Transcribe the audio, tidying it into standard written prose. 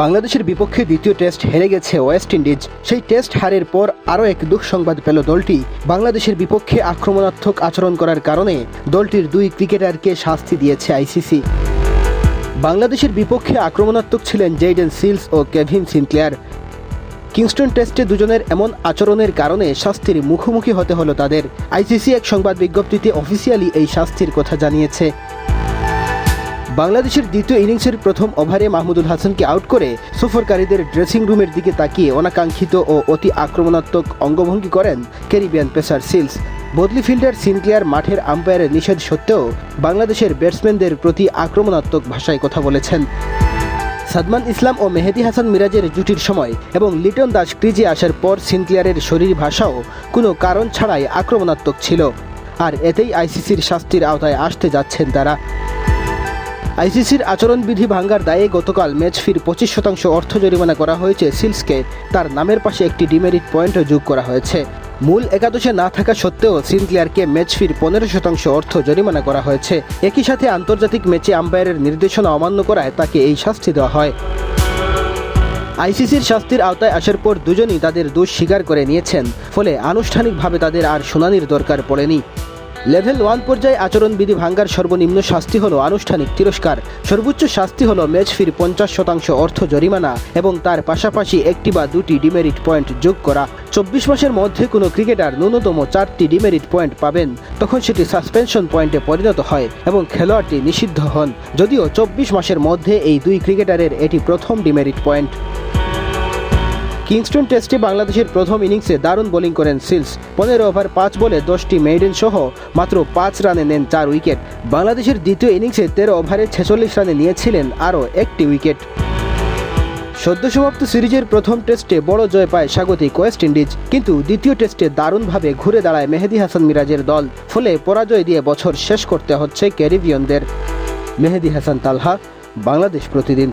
বাংলাদেশের বিপক্ষে দ্বিতীয় টেস্ট হেরে গেছে ওয়েস্ট ইন্ডিজ। সেই টেস্ট হারের পর আরও এক দুঃসংবাদ পেল দলটি। বাংলাদেশের বিপক্ষে আক্রমণাত্মক আচরণ করার কারণে দলটির দুই ক্রিকেটারকে শাস্তি দিয়েছে আইসিসি। বাংলাদেশের বিপক্ষে আক্রমণাত্মক ছিলেন জেইডেন সিলস ও কেভিন সিনক্লেয়ার। কিংস্টন টেস্টে দুজনের এমন আচরণের কারণে শাস্তির মুখোমুখি হতে হলো তাদের। আইসিসি এক সংবাদ বিজ্ঞপ্তিতে অফিসিয়ালি এই শাস্তির কথা জানিয়েছে। বাংলাদেশের দ্বিতীয় ইনিংসের প্রথম ওভারে মাহমুদুল হাসানকে আউট করে সফরকারীদের ড্রেসিং রুমের দিকে তাকিয়ে অনাকাঙ্ক্ষিত ও অতি আক্রমণাত্মক অঙ্গভঙ্গি করেন ক্যারিবিয়ান পেসার সিলস। বদলি ফিল্ডার সিনক্লেয়ার মাঠের আম্পায়ারের নিষেধ সত্ত্বেও বাংলাদেশের ব্যাটসম্যানদের প্রতি আক্রমণাত্মক ভাষায় কথা বলেছেন। সাদমান ইসলাম ও মেহেদী হাসান মিরাজের জুটির সময় এবং লিটন দাস ক্রিজে আসার পর সিনক্লেয়ারের শরীর ভাষাও কোনো কারণ ছাড়াই আক্রমণাত্মক ছিল। আর এতেই আইসিসির শাস্তির আওতায় আসতে যাচ্ছেন তারা। আইসিসির আচরণবিধি ভাঙ্গার দায়ে গতকাল ম্যাচ ফির 25% অর্থ জরিমানা করা হয়েছে সিলসকে। তার নামের পাশে একটি ডিমেরিট পয়েন্টও যোগ করা হয়েছে। মূল একাদশে না থাকা সত্ত্বেও সিনক্লেয়ারকে ম্যাচ ফির 15% অর্থ জরিমানা করা হয়েছে। একই সাথে আন্তর্জাতিক ম্যাচে আম্পায়ারের নির্দেশনা অমান্য করায় তাকে এই শাস্তি দেওয়া হয়। আইসিসির শাস্তির আওতায় আসার পর দুজনই তাদের দোষ স্বীকার করে নিয়েছেন, ফলে আনুষ্ঠানিকভাবে তাদের আর শুনানির দরকার পড়েনি। লেভেল 1 পর্যায়ে আচরণবিধি ভাঙ্গার সর্বনিম্ন শাস্তি হলো আনুষ্ঠানিক তিরস্কার। সর্বোচ্চ শাস্তি হলো ম্যাচ ফির 50% অর্থ জরিমানা এবং তার পাশাপাশি একটি বা দুটি ডিমেরিট পয়েন্ট যোগ করা। 24 মাসের মধ্যে কোনো ক্রিকেটার ন্যূনতম 4টি ডিমেরিট পয়েন্ট পাবেন, তখন সেটি সাসপেনশন পয়েন্টে পরিণত হয় এবং খেলোয়াড়টি নিষিদ্ধ হন। যদিও 24 মাসের মধ্যে এই দুই ক্রিকেটারের এটি প্রথম ডিমেরিট পয়েন্ট। কিংস্টন টেস্টে বাংলাদেশের প্রথম ইনিংসে দারুণ বোলিং করেন সিলস। 15 ওভার 5 বলে 10টি মেইডেন সহ মাত্র 5 রানে নেন 4 উইকেট। বাংলাদেশের দ্বিতীয় ইনিংসে 13 ওভারে 46 রানে নিয়েছিলেন আরও একটি উইকেট। সদ্য সমাপ্ত সিরিজের প্রথম টেস্টে বড় জয় পায় স্বাগতিক ওয়েস্ট ইন্ডিজ, কিন্তু দ্বিতীয় টেস্টে দারুণভাবে ঘুরে দাঁড়ায় মেহেদী হাসান মিরাজের দল। ফলে পরাজয় দিয়ে বছর শেষ করতে হচ্ছে ক্যারিবিয়ানদের। মেহেদী হাসান তালহা, বাংলাদেশ প্রতিদিন।